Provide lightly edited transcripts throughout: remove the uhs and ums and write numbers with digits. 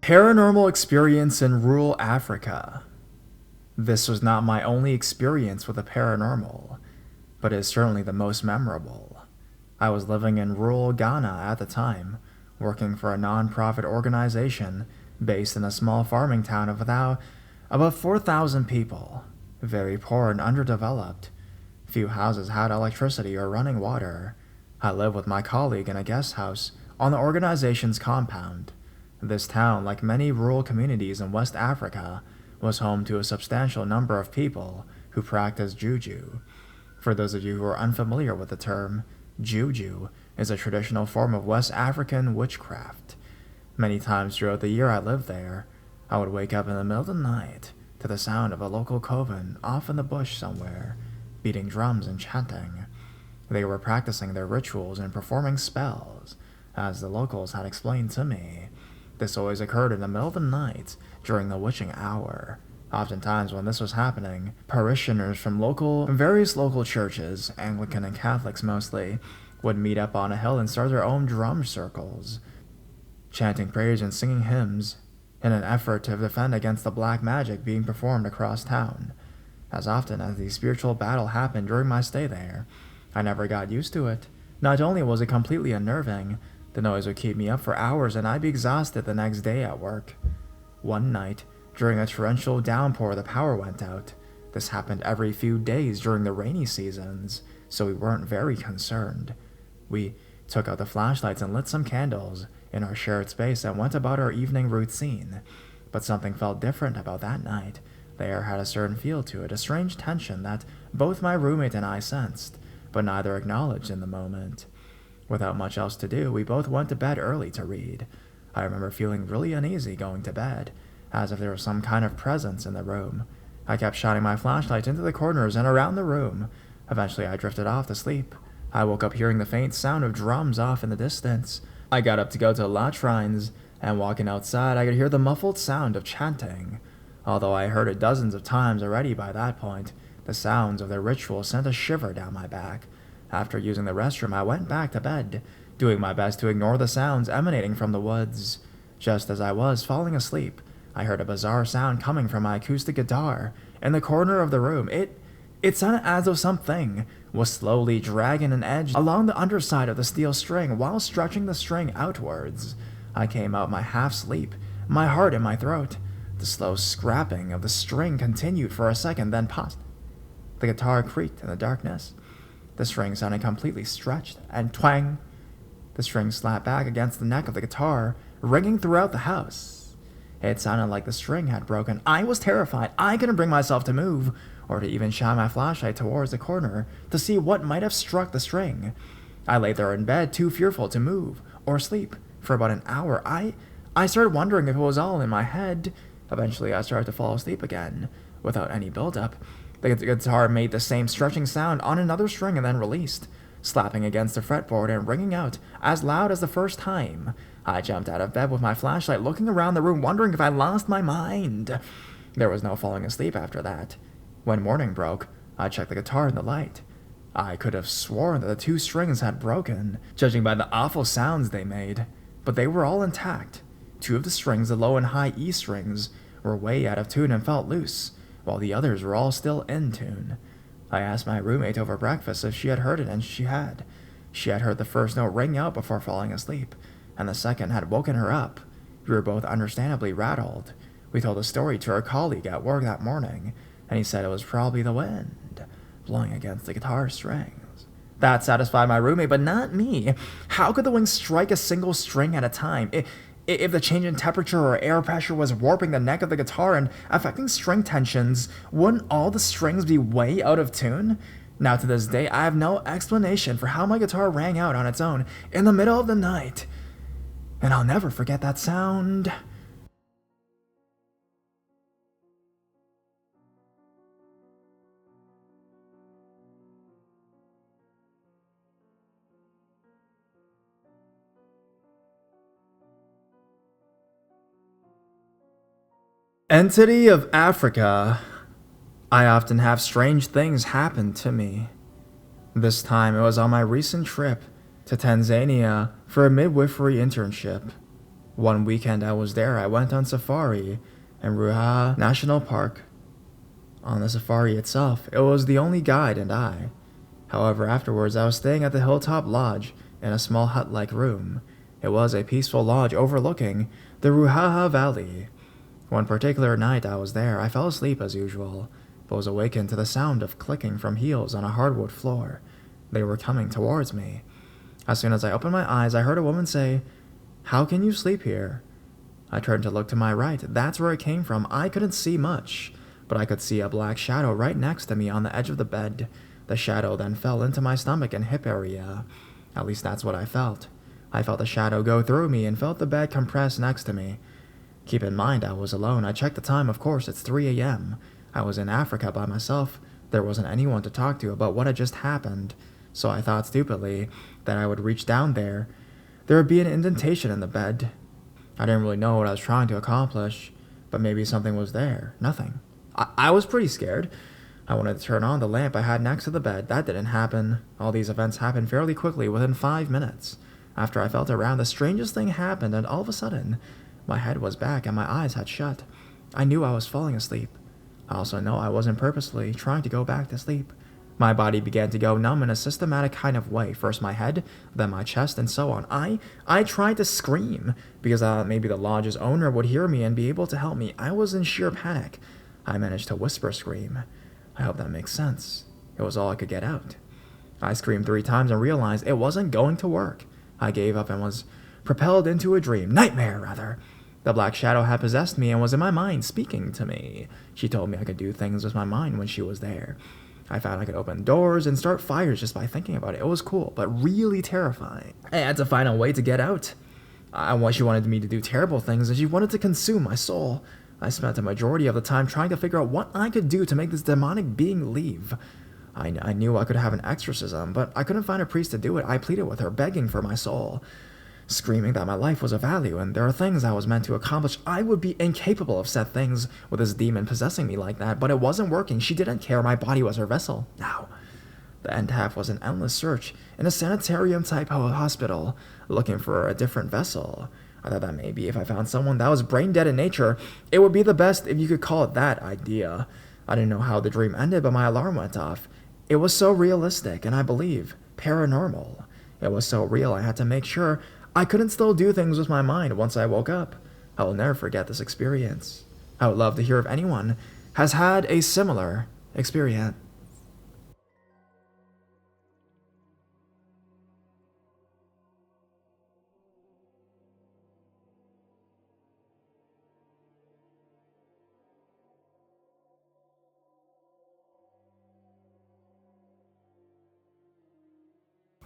Paranormal experience in rural Africa. This was not my only experience with the paranormal, but is certainly the most memorable. I was living in rural Ghana at the time, working for a non-profit organization based in a small farming town of about 4,000 people, very poor and underdeveloped. Few houses had electricity or running water. I lived with my colleague in a guest house on the organization's compound. This town, like many rural communities in West Africa, was home to a substantial number of people who practiced juju. For those of you who are unfamiliar with the term, juju is a traditional form of West African witchcraft. Many times throughout the year I lived there, I would wake up in the middle of the night to the sound of a local coven off in the bush somewhere, beating drums and chanting. They were practicing their rituals and performing spells, as the locals had explained to me. This always occurred in the middle of the night during the witching hour. Oftentimes when this was happening, parishioners from various local churches, Anglican and Catholics mostly, would meet up on a hill and start their own drum circles, chanting prayers and singing hymns in an effort to defend against the black magic being performed across town. As often as the spiritual battle happened during my stay there, I never got used to it. Not only was it completely unnerving, the noise would keep me up for hours and I'd be exhausted the next day at work. One night, during a torrential downpour, the power went out. This happened every few days during the rainy seasons, so we weren't very concerned. We took out the flashlights and lit some candles in our shared space and went about our evening routine. But something felt different about that night. The air had a certain feel to it, a strange tension that both my roommate and I sensed, but neither acknowledged in the moment. Without much else to do, we both went to bed early to read. I remember feeling really uneasy going to bed, as if there was some kind of presence in the room. I kept shining my flashlight into the corners and around the room. Eventually I drifted off to sleep. I woke up hearing the faint sound of drums off in the distance. I got up to go to the latrines, and walking outside I could hear the muffled sound of chanting. Although I heard it dozens of times already by that point, the sounds of their ritual sent a shiver down my back. After using the restroom, I went back to bed, doing my best to ignore the sounds emanating from the woods. Just as I was falling asleep, I heard a bizarre sound coming from my acoustic guitar in the corner of the room. It sounded as though something was slowly dragging an edge along the underside of the steel string while stretching the string outwards. I came out my half-sleep, my heart in my throat. The slow scrapping of the string continued for a second, then paused. The guitar creaked in the darkness. The string sounded completely stretched, and twang! The string slapped back against the neck of the guitar, ringing throughout the house. It sounded like the string had broken. I was terrified. I couldn't bring myself to move, or to even shine my flashlight towards the corner to see what might have struck the string. I lay there in bed, too fearful to move or sleep. For about an hour, I started wondering if it was all in my head. Eventually, I started to fall asleep again, without any build-up. The guitar made the same stretching sound on another string and then released, slapping against the fretboard and ringing out as loud as the first time. I jumped out of bed with my flashlight, looking around the room, wondering if I lost my mind. There was no falling asleep after that. When morning broke, I checked the guitar in the light. I could have sworn that the two strings had broken, judging by the awful sounds they made, but they were all intact. Two of the strings, the low and high E strings, were way out of tune and felt loose, while the others were all still in tune. I asked my roommate over breakfast if she had heard it, and she had. She had heard the first note ring out before falling asleep, and the second had woken her up. We were both understandably rattled. We told the story to our colleague at work that morning, and he said it was probably the wind blowing against the guitar strings. That satisfied my roommate, but not me. How could the wind strike a single string at a time? If the change in temperature or air pressure was warping the neck of the guitar and affecting string tensions, wouldn't all the strings be way out of tune? Now to this day, I have no explanation for how my guitar rang out on its own in the middle of the night. And I'll never forget that sound. Entity of Africa. I often have strange things happen to me. This time it was on my recent trip to Tanzania for a midwifery internship. One weekend I was there, I went on safari in Ruaha National Park. On the safari itself, it was the only guide and I. However, afterwards I was staying at the Hilltop Lodge in a small hut-like room. It was a peaceful lodge overlooking the Ruaha Valley. One particular night I was there, I fell asleep as usual, but was awakened to the sound of clicking from heels on a hardwood floor. They were coming towards me. As soon as I opened my eyes, I heard a woman say, "How can you sleep here?" I turned to look to my right. That's where it came from. I couldn't see much, but I could see a black shadow right next to me on the edge of the bed. The shadow then fell into my stomach and hip area. At least that's what I felt. I felt the shadow go through me and felt the bed compress next to me. Keep in mind, I was alone. I checked the time, of course, it's 3 a.m. I was in Africa by myself. There wasn't anyone to talk to about what had just happened. So I thought stupidly that I would reach down there. There would be an indentation in the bed. I didn't really know what I was trying to accomplish, but maybe something was there. Nothing. I was pretty scared. I wanted to turn on the lamp I had next to the bed. That didn't happen. All these events happened fairly quickly, within 5 minutes. After I felt around, the strangest thing happened, and all of a sudden, my head was back and my eyes had shut. I knew I was falling asleep. I also know I wasn't purposely trying to go back to sleep. My body began to go numb in a systematic kind of way. First my head, then my chest, and so on. I tried to scream, because I thought maybe the lodge's owner would hear me and be able to help me. I was in sheer panic. I managed to whisper scream. I hope that makes sense. It was all I could get out. I screamed 3 times and realized it wasn't going to work. I gave up and was propelled into a dream. Nightmare, rather. The black shadow had possessed me and was in my mind speaking to me. She told me I could do things with my mind when she was there. I found I could open doors and start fires just by thinking about it. It was cool, but really terrifying. I had to find a way to get out. She wanted me to do terrible things, and she wanted to consume my soul. I spent a majority of the time trying to figure out what I could do to make this demonic being leave. I knew I could have an exorcism, but I couldn't find a priest to do it. I pleaded with her, begging for my soul, screaming that my life was of value, and there are things I was meant to accomplish. I would be incapable of said things with this demon possessing me like that, but it wasn't working. She didn't care. My body was her vessel. Now, the end half was an endless search in a sanitarium-type hospital, looking for a different vessel. I thought that maybe if I found someone that was brain-dead in nature, it would be the best, if you could call it that, idea. I didn't know how the dream ended, but my alarm went off. It was so realistic, and I believe paranormal. It was so real, I had to make sure I couldn't still do things with my mind once I woke up. I will never forget this experience. I would love to hear if anyone has had a similar experience.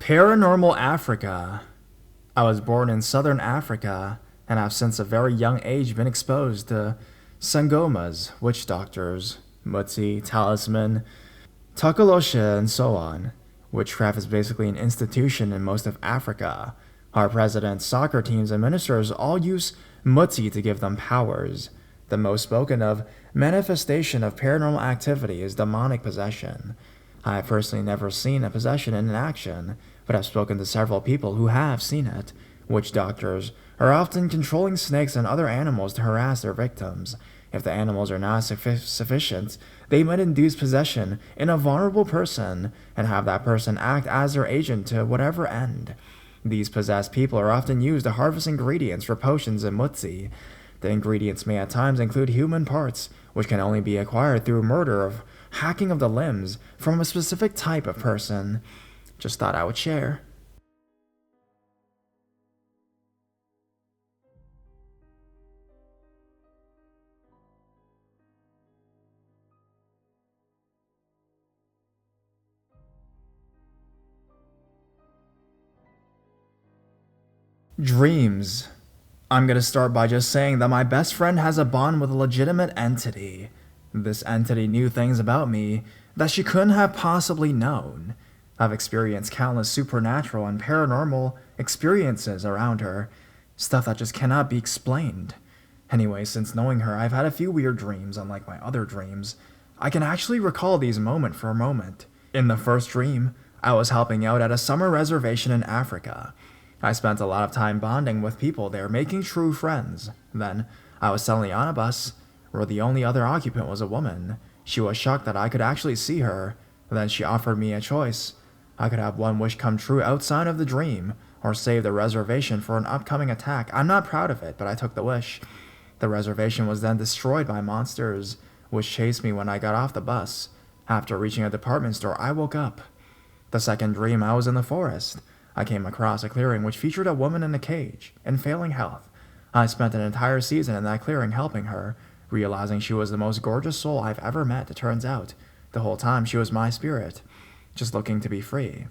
Paranormal Africa. I was born in southern Africa, and have since a very young age been exposed to sangomas, witch doctors, mutsi, talisman, takalosha, and so on. Witchcraft is basically an institution in most of Africa. Our presidents, soccer teams, and ministers all use mutsi to give them powers. The most spoken of manifestation of paranormal activity is demonic possession. I have personally never seen a possession in action, but have spoken to several people who have seen it. Witch doctors are often controlling snakes and other animals to harass their victims. If the animals are not sufficient, they might induce possession in a vulnerable person and have that person act as their agent to whatever end. These possessed people are often used to harvest ingredients for potions and mutsi. The ingredients may at times include human parts, which can only be acquired through murder of hacking of the limbs from a specific type of person. Just thought I would share. Dreams. I'm gonna start by just saying that my best friend has a bond with a legitimate entity. This entity knew things about me that she couldn't have possibly known. I've experienced countless supernatural and paranormal experiences around her, stuff that just cannot be explained. Anyway, since knowing her, I've had a few weird dreams, unlike my other dreams. I can actually recall these moment for moment. In the first dream, I was helping out at a summer reservation in Africa. I spent a lot of time bonding with people there, making true friends. Then, I was suddenly on a bus where the only other occupant was a woman. She was shocked that I could actually see her. Then she offered me a choice. I could have one wish come true outside of the dream, or save the reservation for an upcoming attack. I'm not proud of it, but I took the wish. The reservation was then destroyed by monsters, which chased me when I got off the bus. After reaching a department store, I woke up. The second dream, I was in the forest. I came across a clearing which featured a woman in a cage, in failing health. I spent an entire season in that clearing helping her, realizing she was the most gorgeous soul I've ever met. It turns out, the whole time she was my spirit, just looking to be free.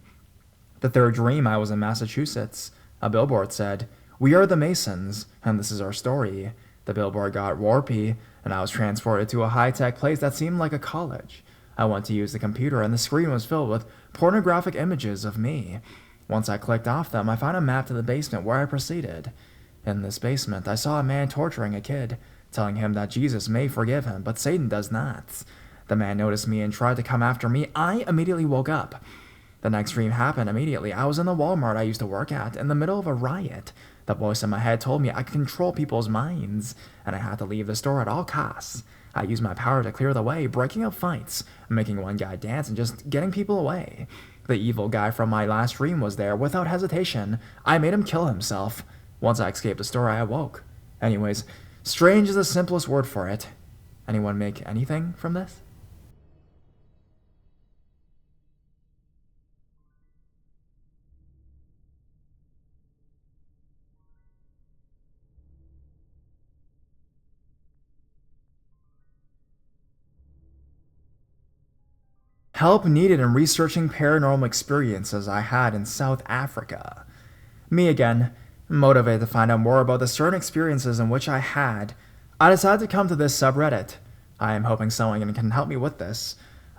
The third dream, I was in Massachusetts. A billboard said, "We are the Masons, and this is our story." The billboard got warpy, and I was transported to a high-tech place that seemed like a college. I went to use the computer, and the screen was filled with pornographic images of me. Once I clicked off them, I found a map to the basement where I proceeded. In this basement, I saw a man torturing a kid, telling him that Jesus may forgive him, but Satan does not. The man noticed me and tried to come after me. I immediately woke up. The next dream happened immediately. I was in the Walmart I used to work at, in the middle of a riot. The voice in my head told me I could control people's minds, and I had to leave the store at all costs. I used my power to clear the way, breaking up fights, making one guy dance, and just getting people away. The evil guy from my last dream was there. Without hesitation, I made him kill himself. Once I escaped the store, I awoke. Anyways, strange is the simplest word for it. Anyone make anything from this? Help needed in researching paranormal experiences I had in South Africa. Me again, motivated to find out more about the certain experiences in which I had, I decided to come to this subreddit. I am hoping someone can help me with this.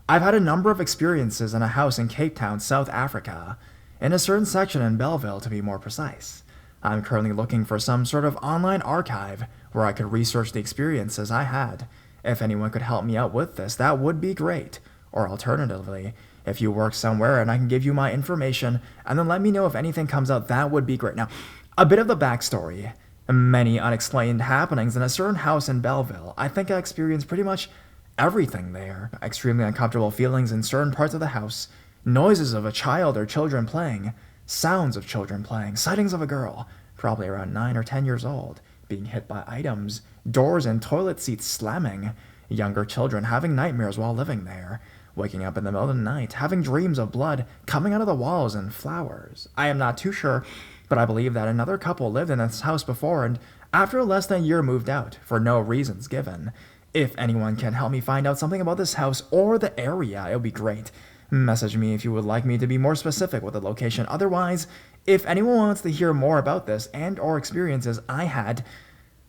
I've had a number of experiences in a house in Cape Town, South Africa, in a certain section in Belleville to be more precise. I'm currently looking for some sort of online archive where I could research the experiences I had. If anyone could help me out with this, that would be great. Or alternatively, if you work somewhere and I can give you my information and then let me know if anything comes out, that would be great. Now, a bit of the backstory. Many unexplained happenings in a certain house in Belleville. I think I experienced pretty much everything there. Extremely uncomfortable feelings in certain parts of the house. Noises of a child or children playing. Sounds of children playing. Sightings of a girl, probably around 9 or 10 years old, being hit by items. Doors and toilet seats slamming. Younger children having nightmares while living there. Waking up in the middle of the night, having dreams of blood coming out of the walls and flowers. I am not too sure, but I believe that another couple lived in this house before and after less than a year moved out, for no reasons given. If anyone can help me find out something about this house or the area, it would be great. Message me if you would like me to be more specific with the location. Otherwise, if anyone wants to hear more about this and or experiences I had,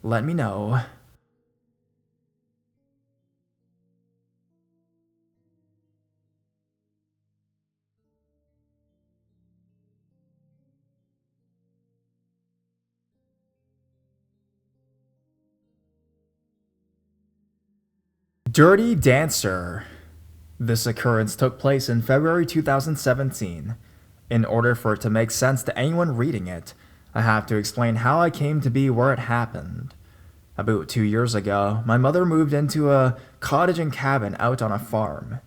let me know. Dirty Dancer. This occurrence took place in February 2017. In order for it to make sense to anyone reading it, I have to explain how I came to be where it happened. About 2 years ago, my mother moved into a cottage and cabin out on a farm.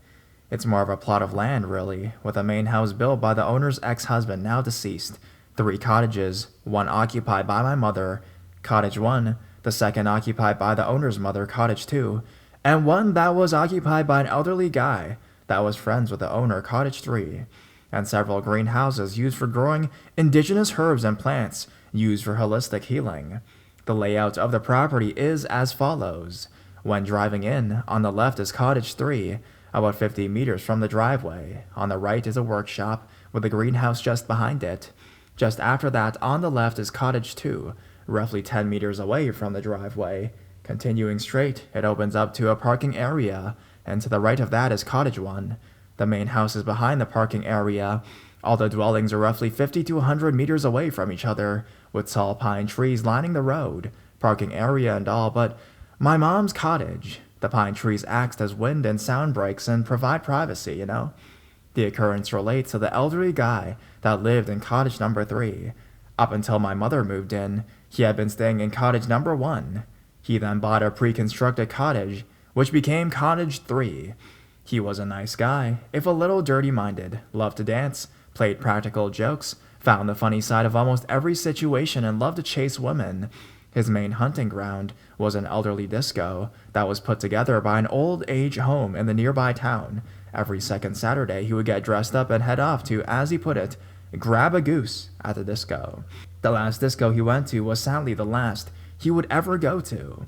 It's more of a plot of land, really, with a main house built by the owner's ex-husband, now deceased, 3 cottages, one occupied by my mother, cottage 1, the second occupied by the owner's mother, cottage 2, and one that was occupied by an elderly guy that was friends with the owner, cottage 3, and several greenhouses used for growing indigenous herbs and plants used for holistic healing. The layout of the property is as follows. When driving in, on the left is cottage 3, about 50 meters from the driveway. On the right is a workshop with a greenhouse just behind it. Just after that, on the left is cottage 2, roughly 10 meters away from the driveway. Continuing straight, it opens up to a parking area, and to the right of that is cottage 1. The main house is behind the parking area. All the dwellings are roughly 50 to 100 meters away from each other, with tall pine trees lining the road, parking area and all, but my mom's cottage, the pine trees act as wind and sound breaks and provide privacy, you know? The occurrence relates to the elderly guy that lived in cottage number 3. Up until my mother moved in, he had been staying in cottage number 1. He then bought a pre-constructed cottage, which became cottage 3. He was a nice guy, if a little dirty-minded, loved to dance, played practical jokes, found the funny side of almost every situation, and loved to chase women. His main hunting ground was an elderly disco that was put together by an old-age home in the nearby town. Every second Saturday, he would get dressed up and head off to, as he put it, grab a goose at the disco. The last disco he went to was sadly the last he would ever go to.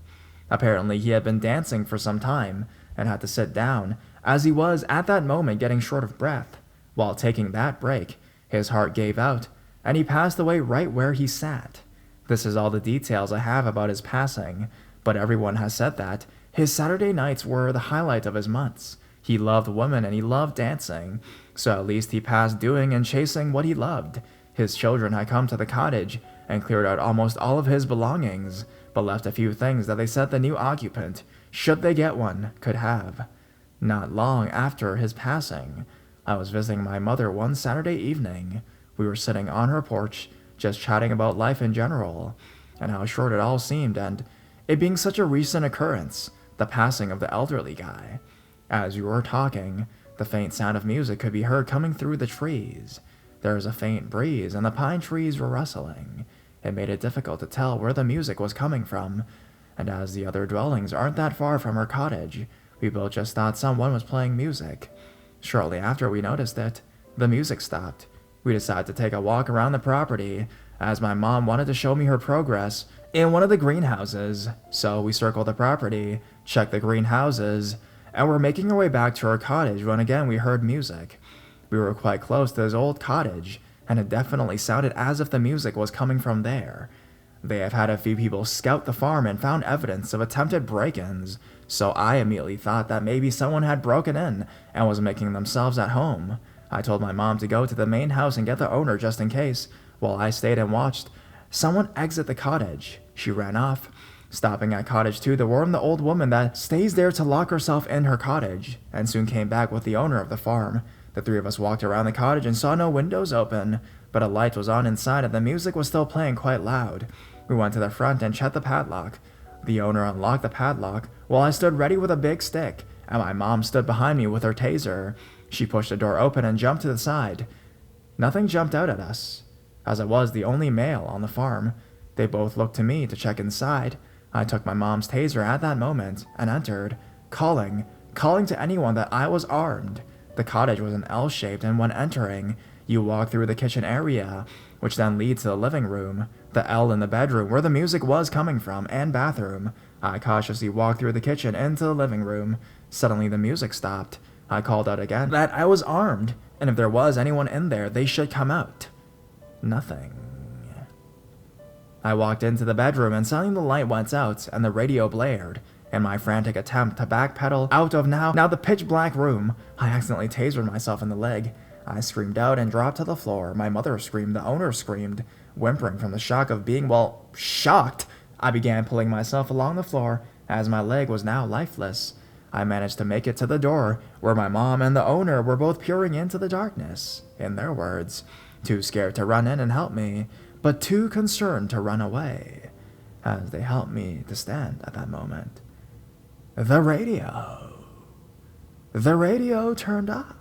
Apparently, he had been dancing for some time and had to sit down, as he was at that moment getting short of breath. While taking that break, his heart gave out, and he passed away right where he sat. This is all the details I have about his passing, but everyone has said that his Saturday nights were the highlight of his months. He loved women and he loved dancing, so at least he passed doing and chasing what he loved. His children had come to the cottage and cleared out almost all of his belongings, but left a few things that they said the new occupant, should they get one, could have. Not long after his passing, I was visiting my mother one Saturday evening. We were sitting on her porch, just chatting about life in general, and how short it all seemed, and it being such a recent occurrence, the passing of the elderly guy. As we were talking, the faint sound of music could be heard coming through the trees. There was a faint breeze, and the pine trees were rustling. It made it difficult to tell where the music was coming from, and as the other dwellings aren't that far from her cottage, we both just thought someone was playing music. Shortly after we noticed it, the music stopped. We decided to take a walk around the property, as my mom wanted to show me her progress in one of the greenhouses. So we circled the property, checked the greenhouses, and were making our way back to our cottage when again we heard music. We were quite close to this old cottage, and it definitely sounded as if the music was coming from there. They have had a few people scout the farm and found evidence of attempted break-ins, so I immediately thought that maybe someone had broken in and was making themselves at home. I told my mom to go to the main house and get the owner just in case, while I stayed and watched someone exit the cottage. She ran off, stopping at cottage 2 to warn the old woman that stays there to lock herself in her cottage, and soon came back with the owner of the farm. The 3 of us walked around the cottage and saw no windows open, but a light was on inside and the music was still playing quite loud. We went to the front and checked the padlock. The owner unlocked the padlock while I stood ready with a big stick, and my mom stood behind me with her taser. She pushed the door open and jumped to the side. Nothing jumped out at us, as I was the only male on the farm. They both looked to me to check inside. I took my mom's taser at that moment and entered, calling to anyone that I was armed. The cottage was an L-shaped, and when entering, you walk through the kitchen area, which then leads to the living room, the L in the bedroom where the music was coming from, and bathroom. I cautiously walked through the kitchen into the living room. Suddenly the music stopped. I called out again that I was armed, and if there was anyone in there, they should come out. Nothing. I walked into the bedroom and suddenly the light went out and the radio blared. In my frantic attempt to backpedal out of now the pitch black room, I accidentally tasered myself in the leg. I screamed out and dropped to the floor. My mother screamed, the owner screamed. Whimpering from the shock of being, shocked, I began pulling myself along the floor as my leg was now lifeless. I managed to make it to the door, where my mom and the owner were both peering into the darkness, in their words, too scared to run in and help me, but too concerned to run away, as they helped me to stand at that moment. The radio turned on.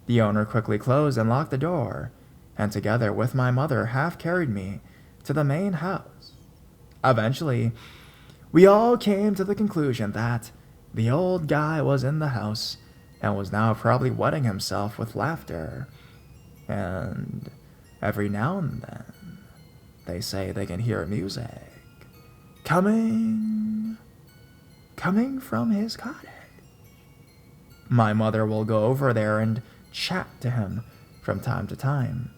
The owner quickly closed and locked the door, and together with my mother half carried me to the main house. Eventually, we all came to the conclusion that the old guy was in the house and was now probably wetting himself with laughter. And every now and then, they say they can hear music coming from his cottage. My mother will go over there and chat to him from time to time,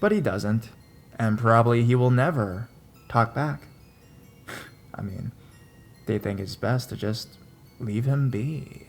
but he doesn't, and probably he will never talk back. I mean, they think it's best to just leave him be.